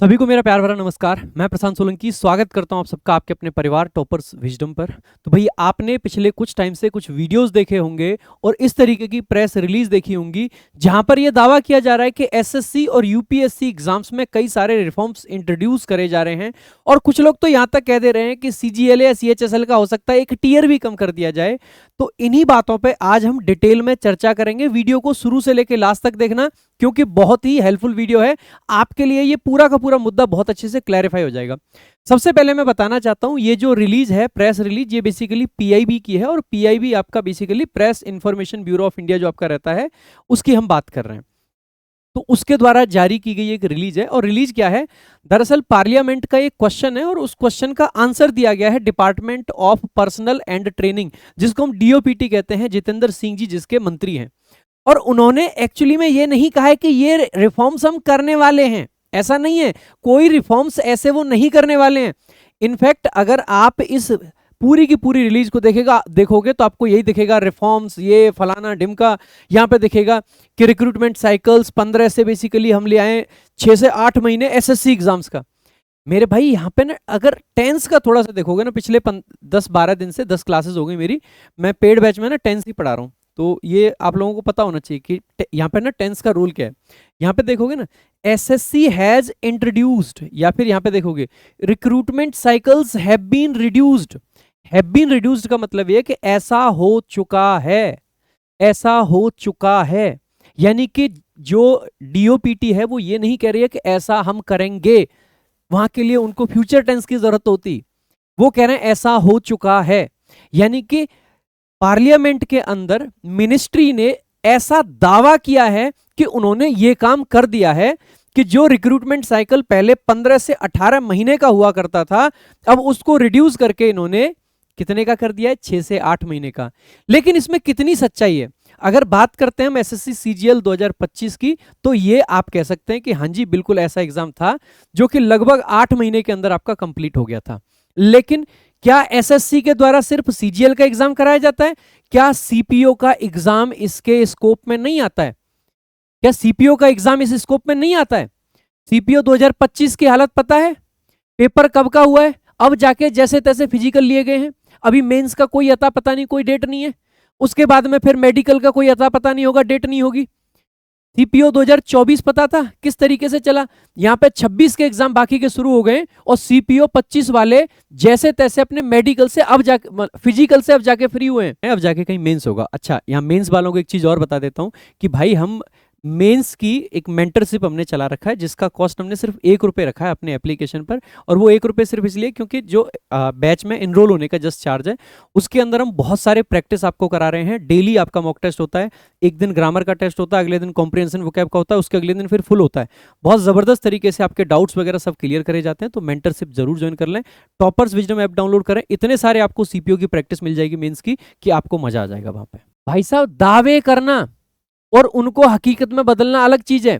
सभी को मेरा प्यार भरा नमस्कार। मैं प्रशांत सोलंकी स्वागत करता हूं आप सबका आपके अपने परिवार टॉपर्स विजडम पर। तो भई आपने पिछले कुछ टाइम से कुछ वीडियोस देखे होंगे और इस तरीके की प्रेस रिलीज देखी होंगी जहां पर यह दावा किया जा रहा है कि एसएससी और यूपीएससी एग्जाम्स में कई सारे रिफॉर्म्स इंट्रोड्यूस करे जा रहे हैं और कुछ लोग तो यहां तक कह दे रहे हैं कि सीजीएल या सीएचएसएल का हो सकता है एक टीयर भी कम कर दिया जाए। तो इन्हीं बातों पर आज हम डिटेल में चर्चा करेंगे। वीडियो को शुरू से लेकर लास्ट तक देखना क्योंकि बहुत ही हेल्पफुल वीडियो है आपके लिए। ये पूरा का पूरा मुद्दा बहुत अच्छे से क्लैरिफाई हो जाएगा। सबसे पहले मैं बताना चाहता हूं ये जो रिलीज है प्रेस रिलीज ये बेसिकली पीआईबी की है और पीआईबी आपका basically press information bureau of India जो आपका रहता है उसकी हम बात कर रहे हैं। तो उसके द्वारा जारी की गई एक रिलीज है और रिलीज क्या है, दरअसल पार्लियामेंट का एक क्वेश्चन है और उस क्वेश्चन का आंसर दिया गया है department of personal and training जिसको हम डीओपीटी कहते हैं, जितेंद्र सिंह जी जिसके मंत्री हैं। और उन्होंने एक्चुअली में ये नहीं कहा है कि ये रिफॉर्म्स हम करने वाले हैं, ऐसा नहीं है। कोई रिफॉर्म्स ऐसे वो नहीं करने वाले हैं। इनफैक्ट अगर आप इस पूरी की पूरी रिलीज को देखोगे तो आपको यही दिखेगा रिफॉर्म्स ये फलाना ढिमका। यहां पे दिखेगा कि रिक्रूटमेंट साइकिल्स 15 से बेसिकली हम ले आए 6 से 8 महीने एसएससी एग्जाम्स का। मेरे भाई यहाँ पे ना अगर टेंस का थोड़ा सा देखोगे ना, पिछले 10-12 दिन से 10 क्लासेस हो गई मेरी, मैं पेड बैच में ना टेंस ही पढ़ा रहा हूँ। तो ये आप लोगों को पता होना चाहिए कि यहाँ पे ना टेंस का रूल क्या है। यहाँ पे देखोगे ना एसएससी हैज इंट्रोड्यूस्ड, या फिर यहाँ पे देखोगे recruitment cycles have been reduced. Have been reduced का मतलब ये कि ऐसा हो चुका है, ऐसा हो चुका है। यानी कि जो डीओपीटी है वो ये नहीं कह रही है कि ऐसा हम करेंगे, वहां के लिए उनको फ्यूचर टेंस की जरूरत होती। वो कह रहे हैं ऐसा हो चुका है। यानी कि पार्लियामेंट के अंदर मिनिस्ट्री ने ऐसा दावा किया है कि उन्होंने ये काम कर दिया है कि जो रिक्रूटमेंट साइकिल पहले 15 से 18 महीने का हुआ करता था अब उसको रिड्यूस करके इन्होंने कितने का कर दिया है, 6 से 8 महीने का। लेकिन इसमें कितनी सच्चाई है, अगर बात करते हैं हम एसएससी सीजीएल 2025 की, तो ये आप कह सकते हैं कि हाँ जी बिल्कुल ऐसा एग्जाम था जो कि लगभग 8 महीने के अंदर आपका कंप्लीट हो गया था। लेकिन क्या एसएससी के द्वारा सिर्फ सीजीएल का एग्जाम कराया जाता है? क्या सीपीओ का एग्जाम इसके स्कोप में नहीं आता है? क्या सीपीओ का एग्जाम इस स्कोप में नहीं आता है? सीपीओ 2025 की हालत पता है, पेपर कब का हुआ है, अब जाके जैसे तैसे फिजिकल लिए गए हैं। अभी मेंस का कोई अता पता नहीं, कोई डेट नहीं है। उसके बाद में फिर मेडिकल का कोई अता पता नहीं होगा, डेट नहीं होगी। सीपीओ 2024 पता था किस तरीके से चला, यहाँ पे 26 के एग्जाम बाकी के शुरू हो गए और सीपीओ 25 वाले जैसे तैसे अपने मेडिकल से अब जाके फिजिकल से अब जाके फ्री हुए हैं, अब जाके कहीं मेंस होगा। अच्छा, यहाँ मेंस वालों को एक चीज और बता देता हूँ कि भाई हम मेंस की एक मेंटरशिप हमने चला रखा है जिसका कॉस्ट हमने सिर्फ 1 रुपये रखा है अपने एप्लीकेशन पर। और वो 1 रुपये सिर्फ इसलिए क्योंकि जो बैच में इनरोल होने का जस्ट चार्ज है उसके अंदर हम बहुत सारे प्रैक्टिस आपको करा रहे हैं। डेली आपका मॉक टेस्ट होता है, एक दिन ग्रामर का टेस्ट होता है, अगले दिन कॉम्प्रिहेंशन वोकैब का होता है, उसके अगले दिन फिर फुल होता है। बहुत जबरदस्त तरीके से आपके डाउट्स वगैरह सब क्लियर करे जाते हैं। तो मेंटरशिप जरूर ज्वाइन कर लें, टॉपर्स विजडम ऐप डाउनलोड करें। इतने सारे आपको सीपीओ की प्रैक्टिस मिल जाएगी मेंस की कि आपको मजा आ जाएगा वहां पे। भाई साहब, दावे करना और उनको हकीकत में बदलना अलग चीज है।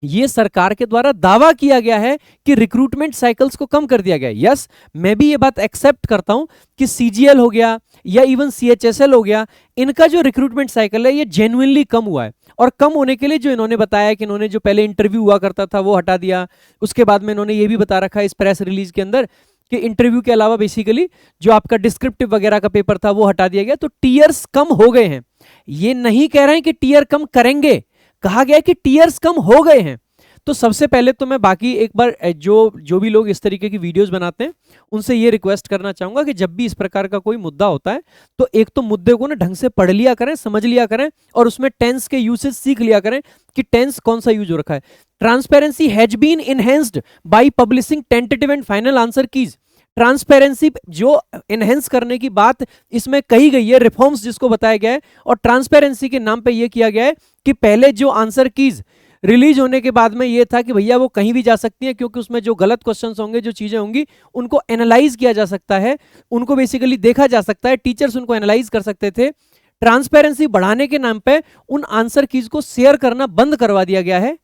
यह सरकार के द्वारा दावा किया गया है कि रिक्रूटमेंट साइकिल्स को कम कर दिया गया। यस, मैं भी ये बात एक्सेप्ट करता हूं कि सीजीएल हो गया या इवन सीएचएसएल हो गया, इनका जो रिक्रूटमेंट साइकिल है ये जेन्युइनली कम हुआ है। और कम होने के लिए जो इन्होंने बताया कि इन्होंने जो पहले इंटरव्यू हुआ करता था वो हटा दिया। उसके बाद में इन्होंने ये भी बता रखा है इस प्रेस रिलीज के अंदर कि इंटरव्यू के अलावा बेसिकली जो आपका डिस्क्रिप्टिव वगैरह का पेपर था वो हटा दिया गया। तो टीयर्स कम हो गए हैं। ये नहीं कह रहे हैं कि टीयर कम करेंगे, कहा गया कि टीयर्स कम हो गए हैं। तो सबसे पहले तो मैं बाकी एक बार जो भी लोग इस तरीके की वीडियोस बनाते हैं उनसे ये रिक्वेस्ट करना चाहूंगा कि जब भी इस प्रकार का कोई मुद्दा होता है तो एक तो मुद्दे को ना ढंग से पढ़ लिया करें, समझ लिया करें और उसमें टेंस के यूसेज सीख लिया करें कि टेंस कौन सा यूज हो रखा है। Transparency has been enhanced by publishing tentative and final answer keys. Transparency जो एनहेंस करने की बात इसमें कही गई है, रिफॉर्म्स जिसको बताया गया है, और ट्रांसपेरेंसी के नाम पे ये किया गया है कि पहले जो आंसर कीज रिलीज होने के बाद में ये था कि भैया वो कहीं भी जा सकती है क्योंकि उसमें जो गलत क्वेश्चंस होंगे, जो चीजें होंगी उनको एनालाइज किया जा सकता है, उनको बेसिकली देखा जा सकता है, टीचर्स उनको एनालाइज कर सकते थे। ट्रांसपेरेंसी बढ़ाने के नाम पे उन आंसर कीज को शेयर करना बंद करवा दिया गया है।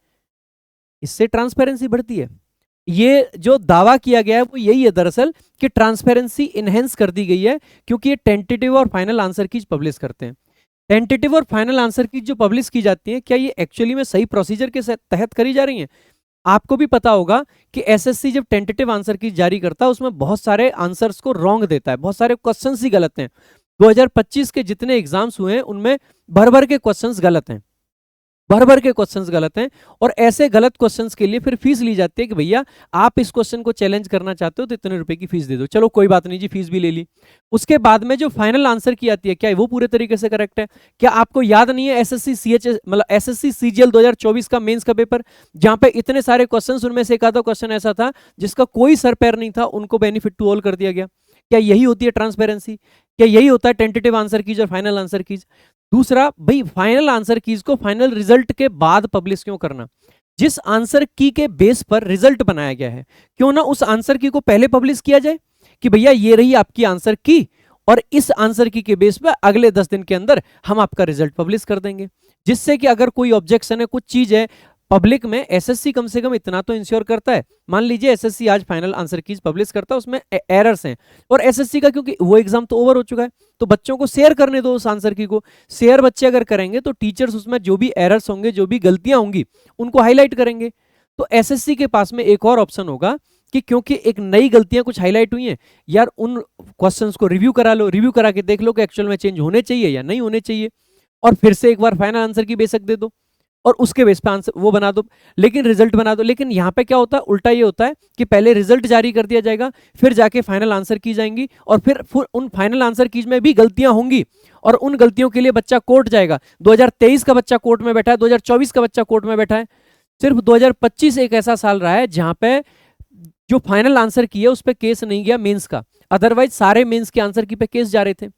इससे ट्रांसपेरेंसी बढ़ती है। ये जो दावा किया गया है वो यही है दरअसल कि ट्रांसपेरेंसी इनहेंस कर दी गई है क्योंकि ये टेंटेटिव और फाइनल आंसर कीज पब्लिश करते हैं। टेंटेटिव और फाइनल आंसर कीज जो पब्लिश की जाती है क्या ये एक्चुअली में सही प्रोसीजर के तहत करी जा रही है? आपको भी पता होगा कि एसएससी जब टेंटेटिव आंसर की जारी करता है उसमें बहुत सारे आंसर्स को रॉन्ग देता है, बहुत सारे क्वेश्चंस ही गलत हैं। 2025 के जितने एग्जाम्स हुए हैं उनमें भर भर के क्वेश्चंस गलत हैं, भर भर के क्वेश्चंस गलत हैं। और ऐसे गलत क्वेश्चंस के लिए फिर फीस ली जाती है कि भैया आप इस क्वेश्चन को चैलेंज करना चाहते हो तो इतने रुपए की फीस दे दो। चलो कोई बात नहीं जी, फीस भी ले ली। उसके बाद में जो फाइनल आंसर की आती है, क्या वो पूरे तरीके से करेक्ट है? क्या आपको याद नहीं है एसएससी सीएचएस मतलब एसएससी सीजीएल 2024 का मेंस का पेपर, जहां पे इतने सारे क्वेश्चंस, उनमें से एक आधा क्वेश्चन ऐसा था जिसका कोई सर पैर नहीं था, उनको बेनिफिट टू ऑल कर दिया गया। क्या यही होती है ट्रांसपेरेंसी? क्या यही होता है टेंटेटिव आंसर कीज और फाइनल आंसर कीज? दूसरा, भाई फाइनल आंसर कीज को फाइनल रिजल्ट के बाद पब्लिश क्यों करना? जिस आंसर की के बेस पर रिजल्ट बनाया गया है, क्यों ना उस आंसर की को पहले पब्लिश किया जाए कि भैया ये रही आपकी आंसर की, और इस आंसर की के बेस पर अगले 10 दिन के अंदर हम आपका रिजल्ट पब्लिश कर देंगे। जिससे कि अगर कोई ऑब्जेक्शन है, कुछ चीज है पब्लिक में, एसएससी कम से कम इतना तो इंश्योर करता है। मान लीजिए एसएससी आज फाइनल आंसर कीज पब्लिश करता है, उसमें एरर्स हैं, और एसएससी का क्योंकि वो एग्जाम तो ओवर हो चुका है, तो बच्चों को शेयर करने दो उस आंसर की को। शेयर बच्चे अगर करेंगे तो टीचर्स उसमें जो भी एरर्स होंगे, जो भी गलतियां होंगी, उनको हाईलाइट करेंगे। तो एसएससी के पास में एक और ऑप्शन होगा कि क्योंकि एक नई गलतियां कुछ हाईलाइट हुई हैं, यार उन क्वेश्चंस को रिव्यू करा लो, रिव्यू करा के देख लो कि एक्चुअल में चेंज होने चाहिए या नहीं होने चाहिए, और फिर से एक बार फाइनल आंसर की बेशक दे दो और उसके बेस पे आंसर वो बना दो, लेकिन रिजल्ट बना दो। लेकिन यहाँ पे क्या होता है, उल्टा ये होता है कि पहले रिजल्ट जारी कर दिया जाएगा, फिर जाके फाइनल आंसर की जाएंगी, और फिर उन फाइनल आंसर कीज में भी गलतियां होंगी, और उन गलतियों के लिए बच्चा कोर्ट जाएगा। 2023 का बच्चा कोर्ट में बैठा है, 2024 का बच्चा कोर्ट में बैठा है। सिर्फ 2025 एक ऐसा साल रहा है जहां पे जो फाइनल आंसर की है उस पर केस नहीं गया मेंस का, अदरवाइज सारे मेंस के आंसर की पे केस जा रहे थे।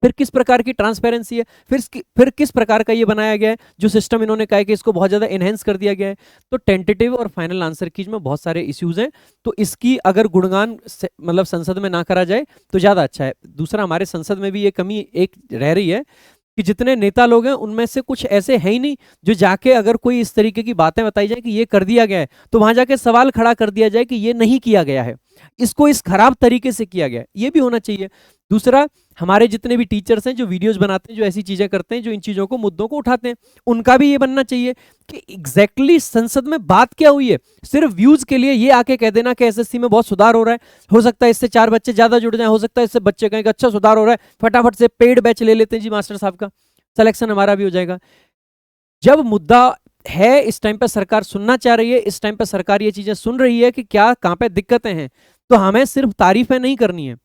फिर किस प्रकार की ट्रांसपेरेंसी है, फिर किस प्रकार का ये बनाया गया है जो सिस्टम इन्होंने कहा है कि इसको बहुत ज्यादा एनहेंस कर दिया गया है। तो टेंटेटिव और फाइनल आंसर कीज में बहुत सारे इश्यूज हैं, तो इसकी अगर गुणगान मतलब संसद में ना करा जाए तो ज्यादा अच्छा है। दूसरा, हमारे संसद में भी ये कमी एक रह रही है कि जितने नेता लोग हैं उनमें से कुछ ऐसे हैं ही नहीं जो जाके अगर कोई इस तरीके की बातें बताई जाए कि ये कर दिया गया है तो वहां जाके सवाल खड़ा कर दिया जाए कि ये नहीं किया गया है, इसको इस खराब तरीके से किया गया है, ये भी होना चाहिए। दूसरा, हमारे जितने भी टीचर्स हैं जो वीडियोस बनाते हैं, जो ऐसी चीजें करते हैं, जो इन चीजों को मुद्दों को उठाते हैं, उनका भी ये बनना चाहिए कि एग्जैक्टली संसद में बात क्या हुई है। सिर्फ व्यूज के लिए ये आके कह देना कि एसएससी में बहुत सुधार हो रहा है, हो सकता है इससे 4 बच्चे ज्यादा जुड़ जाएं, हो सकता है इससे बच्चे कहेंगे अच्छा सुधार हो रहा है, फटाफट से पेड बैच ले लेते हैं जी मास्टर साहब का, सिलेक्शन हमारा भी हो जाएगा। जब मुद्दा है, इस टाइम पर सरकार सुनना चाह रही है, इस टाइम पर सरकार ये चीजें सुन रही है कि क्या कहां पे दिक्कतें हैं, तो हमें सिर्फ तारीफें नहीं करनी है।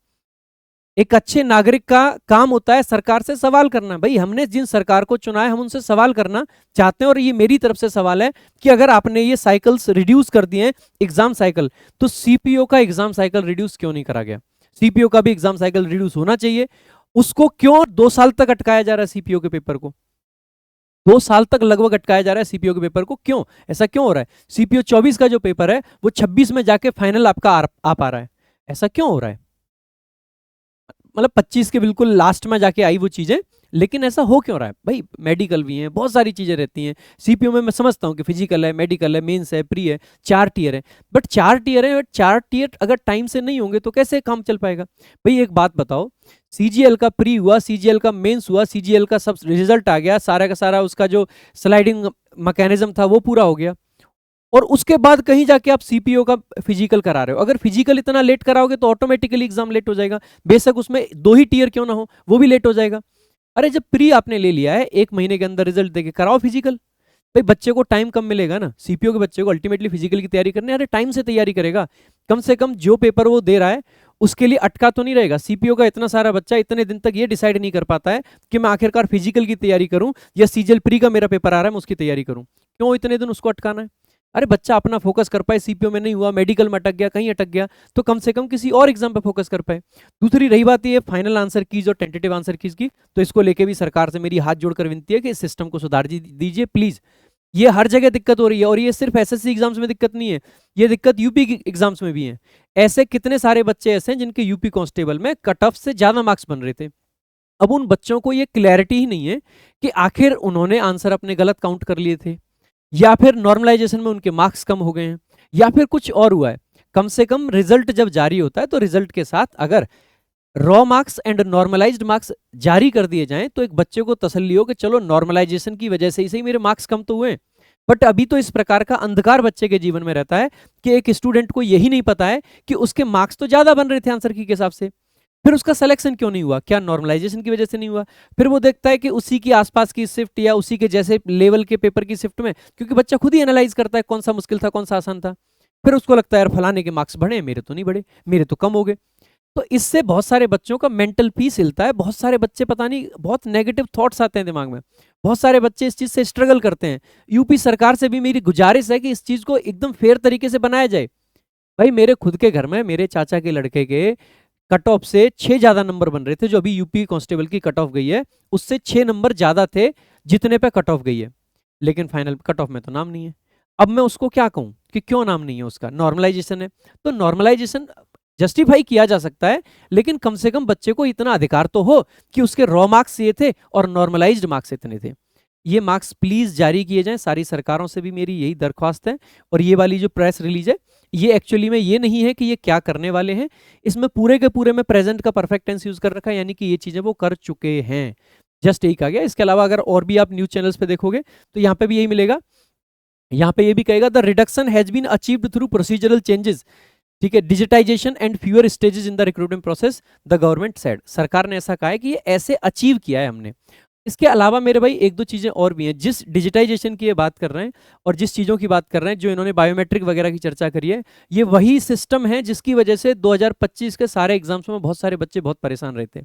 एक अच्छे नागरिक का काम होता है सरकार से सवाल करना। भाई हमने जिन सरकार को चुना है हम उनसे सवाल करना चाहते हैं, और ये मेरी तरफ से सवाल है कि अगर आपने ये साइकिल्स रिड्यूस कर दिए एग्जाम साइकिल, तो सीपीओ का एग्जाम साइकिल रिड्यूस क्यों नहीं करा गया? सीपीओ का भी एग्जाम साइकिल रिड्यूस होना चाहिए। उसको क्यों 2 साल तक अटकाया जा रहा है? सीपीओ के पेपर को 2 साल तक लगभग अटकाया जा रहा है सीपीओ के पेपर को, क्यों? ऐसा क्यों हो रहा है? सीपीओ 24 का जो पेपर है वो 26 में जाके फाइनल आपका आ पा रहा है, ऐसा क्यों हो रहा है? मतलब 25 के बिल्कुल लास्ट में जाके आई वो चीजें, लेकिन ऐसा हो क्यों रहा है? भाई मेडिकल भी हैं, बहुत सारी चीजें रहती हैं सीपीयू में। मैं समझता हूँ कि फिजिकल है, मेडिकल है, मेंस है, प्री है, 4 टियर है, बट 4 टियर है, 4 टियर अगर टाइम से नहीं होंगे तो कैसे काम चल पाएगा? भाई एक बात बताओ, सीजीएल का प्री हुआ, सीजीएल का मेंस हुआ, सीजीएल का सब रिजल्ट आ गया, सारा का सारा उसका जो स्लाइडिंग मैकेनिज्म था वो पूरा हो गया, और उसके बाद कहीं जाके आप सीपीओ का फिजिकल करा रहे हो। अगर फिजिकल इतना लेट कराओगे तो ऑटोमेटिकली एग्जाम लेट हो जाएगा, बेशक उसमें 2 ही टियर क्यों ना हो, वो भी लेट हो जाएगा। अरे जब प्री आपने ले लिया है, 1 महीने के अंदर रिजल्ट देके कराओ फिजिकल। भाई बच्चे को टाइम कम मिलेगा ना, सीपीओ के बच्चे को अल्टीमेटली फिजिकल की तैयारी करनी है, अरे टाइम से तैयारी करेगा, कम से कम जो पेपर वो दे रहा है उसके लिए अटका तो नहीं रहेगा। सीपीओ का इतना सारा बच्चा इतने दिन तक ये डिसाइड नहीं कर पाता है कि मैं आखिरकार फिजिकल की तैयारी करूं या सीजीएल प्री का मेरा पेपर आ रहा है मैं उसकी तैयारी करूं, क्यों इतने दिन उसको अटकाना है? अरे बच्चा अपना फोकस कर पाए, सीपीओ में नहीं हुआ, मेडिकल में अटक गया, कहीं अटक गया, तो कम से कम किसी और एग्जाम पे फोकस कर पाए। दूसरी रही बात ये फाइनल आंसर कीज और टेंटेटिव आंसर कीज की, तो इसको लेके भी सरकार से मेरी हाथ जोड़कर विनती है कि इस सिस्टम को सुधार दीजिए प्लीज। ये हर जगह दिक्कत हो रही है, और ये सिर्फ एसएससी एग्जाम्स में दिक्कत नहीं है, ये दिक्कत यूपी की एग्जाम्स में भी है। ऐसे कितने सारे बच्चे ऐसे हैं जिनके यूपी कांस्टेबल में कट ऑफ से ज्यादा मार्क्स बन रहे थे। अब उन बच्चों को ये क्लैरिटी ही नहीं है कि आखिर उन्होंने आंसर अपने गलत काउंट कर लिए थे, या फिर नॉर्मलाइजेशन में उनके मार्क्स कम हो गए हैं, या फिर कुछ और हुआ है। कम से कम रिजल्ट जब जारी होता है तो रिजल्ट के साथ अगर raw marks and normalised marks जारी कर दिए जाएं तो एक बच्चे को तसल्ली हो कि चलो नॉर्मलाइजेशन की वजह से ही सही मेरे मार्क्स कम तो हुए, बट अभी तो इस प्रकार का अंधकार बच्चे के जीवन में रहता है कि एक स्टूडेंट को यही नहीं पता है कि उसके मार्क्स तो ज्यादा बन रहे थे आंसर की के हिसाब से, फिर उसका सिलेक्शन क्यों नहीं हुआ, क्या नॉर्मलाइजेशन की वजह से नहीं हुआ। फिर वो देखता है कि उसी की आसपास की शिफ्ट या उसी के जैसे लेवल के पेपर की शिफ्ट में, क्योंकि बच्चा खुद ही एनालाइज करता है कौन सा मुश्किल था कौन सा आसान था, फिर उसको लगता है यार फलाने के मार्क्स बढ़े मेरे तो नहीं बढ़े, मेरे तो कम हो गए। तो इससे बहुत सारे बच्चों का मेंटल पीस हिलता है, बहुत सारे बच्चे पता नहीं बहुत नेगेटिव थॉट्स आते हैं दिमाग में, बहुत सारे बच्चे इस चीज से स्ट्रगल करते हैं। यूपी सरकार से भी मेरी गुजारिश है कि इस चीज को एकदम फेयर तरीके से बनाया जाए। भाई मेरे खुद के घर में मेरे चाचा के लड़के के कट ऑफ से 6 ज्यादा नंबर बन रहे थे, जो अभी यूपी कांस्टेबल की कट ऑफ गई है उससे 6 नंबर ज्यादा थे जितने पे कट ऑफ गई है, लेकिन फाइनल कट ऑफ में तो नाम नहीं है। अब मैं उसको क्या कहूं कि क्यों नाम नहीं है उसका, नॉर्मलाइजेशन है। तो नॉर्मलाइजेशन जस्टिफाई किया जा सकता है, लेकिन कम से कम बच्चे को इतना अधिकार तो हो कि उसके रॉ मार्क्स ये थे और नॉर्मलाइज्ड मार्क्स इतने थे। ये मार्क्स प्लीज जारी किए जाएं, सारी सरकारों से भी मेरी यही दरख्वास्त है। और ये वाली जो प्रेस रिलीज है ये एक्चुअली में ये नहीं है कि ये क्या करने वाले हैं, इसमें पूरे के पूरे में प्रेजेंट का परफेक्ट टेंस यूज कर रखा है, यानी कि ये चीजें वो कर चुके हैं, जस्ट यही कहा गया। इसके अलावा अगर और भी आप न्यूज चैनल्स पे देखोगे तो यहाँ पे भी यही मिलेगा, यहाँ पे ये भी कहेगा the reduction has been achieved through procedural changes, ठीक है, digitisation and fewer stages in the recruitment process the government said. सरकार ने ऐसा कहा है कि ये ऐसे अचीव किया है हमने। इसके अलावा मेरे भाई एक दो चीजें और भी हैं, जिस डिजिटाइजेशन की ये बात कर रहे हैं और जिस चीजों की बात कर रहे हैं, जो इन्होंने बायोमेट्रिक वगैरह की चर्चा करी है, ये वही सिस्टम है जिसकी वजह से 2025 के सारे एग्जाम्स में बहुत सारे बच्चे बहुत परेशान रहे थे।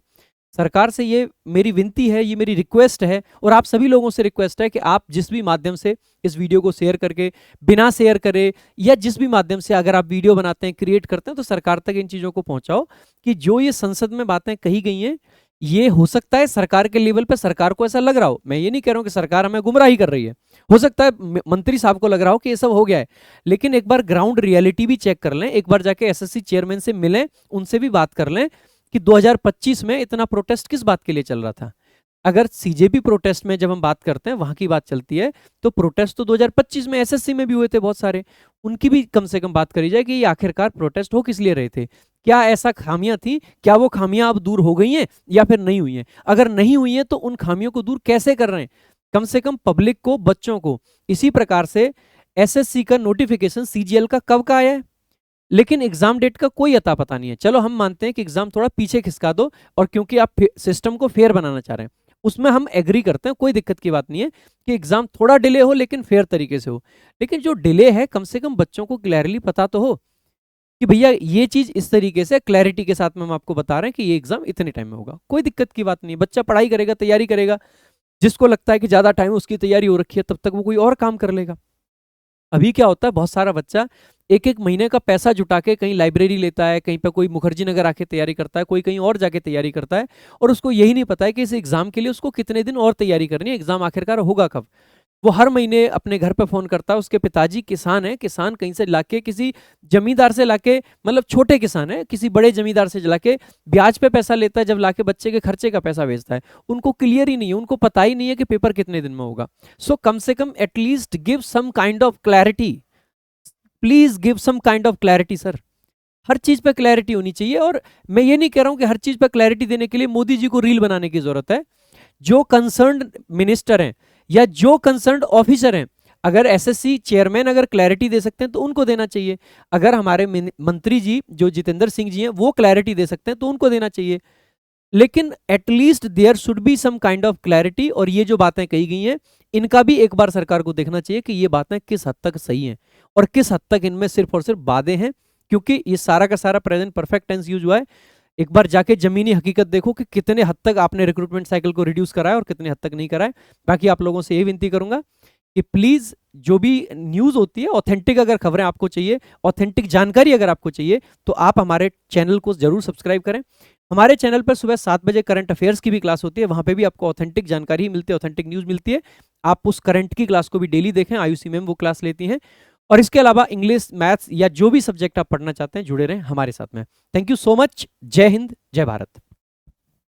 सरकार से ये मेरी विनती है, ये मेरी रिक्वेस्ट है और आप सभी लोगों से रिक्वेस्ट है कि आप जिस भी माध्यम से इस वीडियो को शेयर करके, बिना शेयर करे या जिस भी माध्यम से अगर आप वीडियो बनाते हैं क्रिएट करते हैं तो सरकार तक इन चीज़ों को पहुंचाओ कि जो ये संसद में बातें कही गई हैं, ये हो सकता है सरकार के लेवल पे सरकार को ऐसा लग रहा हो, मैं ये नहीं कह रहा हूं कि सरकार हमें गुमराही कर रही है, हो सकता है मंत्री साहब को लग रहा हो कि ये सब हो गया है, लेकिन एक बार ग्राउंड रियलिटी भी चेक कर लें, एक बार जाके एसएससी चेयरमैन से मिलें, उनसे भी बात कर लें कि 2025 में इतना प्रोटेस्ट किस बात के लिए चल रहा था। अगर सीजेपी प्रोटेस्ट में जब हम बात करते हैं वहां की बात चलती है, तो प्रोटेस्ट तो 2025 में एसएससी में भी हुए थे बहुत सारे, उनकी भी कम से कम बात करी जाए कि ये आखिरकार प्रोटेस्ट हो किस लिए रहे थे, क्या ऐसा खामियां थी, क्या वो खामियां अब दूर हो गई हैं या फिर नहीं हुई हैं, अगर नहीं हुई हैं तो उन खामियों को दूर कैसे कर रहे हैं। कम से कम पब्लिक को, बच्चों को इसी प्रकार से एसएससी का नोटिफिकेशन सीजीएल का कब का आया है, लेकिन एग्जाम डेट का कोई अता पता नहीं है। चलो हम मानते हैं कि एग्जाम थोड़ा पीछे खिसका दो, और क्योंकि आप सिस्टम को फेयर बनाना चाह रहे हैं उसमें हम एग्री करते हैं, कोई दिक्कत की बात नहीं है कि एग्जाम थोड़ा डिले हो लेकिन फेयर तरीके से हो, लेकिन जो डिले है कम से कम बच्चों को क्लियरली पता तो हो कि भैया ये चीज इस तरीके से क्लैरिटी के साथ में हम आपको बता रहे हैं कि ये एग्जाम इतने टाइम में होगा। कोई दिक्कत की बात नहीं, बच्चा पढ़ाई करेगा, तैयारी करेगा, जिसको लगता है कि ज्यादा टाइम उसकी तैयारी हो रखी है तब तक वो कोई और काम कर लेगा। अभी क्या होता है, बहुत सारा बच्चा एक एक महीने का पैसा जुटा के कहीं लाइब्रेरी लेता है, कहीं पे कोई मुखर्जी नगर आके तैयारी करता है, कोई कहीं और जाके तैयारी करता है, और उसको यही नहीं पता है कि इस एग्जाम के लिए उसको कितने दिन और तैयारी करनी है, एग्जाम आखिरकार होगा कब। वो हर महीने अपने घर पे फोन करता है, उसके पिताजी किसान है, किसान कहीं से लाके किसी जमींदार से लाके, मतलब छोटे किसान है, किसी बड़े जमींदार से लाके ब्याज पे पैसा लेता है, जब लाके बच्चे के खर्चे का पैसा भेजता है। उनको क्लियर ही नहीं है, उनको पता ही नहीं है कि पेपर कितने दिन में होगा। सो कम से कम at least give some kind of clarity, please give some kind of clarity sir. हर चीज पे क्लैरिटी होनी चाहिए, और मैं ये नहीं कह रहा हूं कि हर चीज पे क्लैरिटी देने के लिए मोदी जी को रील बनाने की जरूरत है। जो कंसर्न्ड मिनिस्टर हैं या जो कंसर्न्ड ऑफिसर हैं, अगर एसएससी चेयरमैन अगर क्लैरिटी दे सकते हैं तो उनको देना चाहिए, अगर हमारे मंत्री जी जो जितेंद्र सिंह जी हैं वो क्लैरिटी दे सकते हैं तो उनको देना चाहिए, लेकिन at least there should be some kind of clarity. और ये जो बातें कही गई हैं इनका भी एक बार सरकार को देखना चाहिए कि ये बातें किस हद तक सही हैं और किस हद तक इनमें सिर्फ और सिर्फ वादे हैं, क्योंकि ये सारा का सारा प्रेजेंट परफेक्ट टेंस यूज हुआ है। एक बार जाके जमीनी हकीकत देखो कि कितने हद तक आपने रिक्रूटमेंट साइकिल को रिड्यूस करा है और कितने हद तक नहीं करा है। बाकी आप लोगों से यही विनती करूंगा कि प्लीज जो भी न्यूज होती है, ऑथेंटिक अगर खबरें आपको चाहिए, ऑथेंटिक जानकारी अगर आपको चाहिए, तो आप हमारे चैनल को जरूर सब्सक्राइब करें। हमारे चैनल पर सुबह 7 बजे करंट अफेयर्स की भी क्लास होती है, वहां पे भी आपको ऑथेंटिक जानकारी मिलती है, ऑथेंटिक न्यूज मिलती है। आप उस करंट की क्लास को भी डेली देखें, आयुषी मैम वो क्लास लेती हैं। और इसके अलावा इंग्लिश, मैथ्स या जो भी सब्जेक्ट आप पढ़ना चाहते हैं जुड़े रहें हमारे साथ में। Thank you so much. जय हिंद, जय भारत।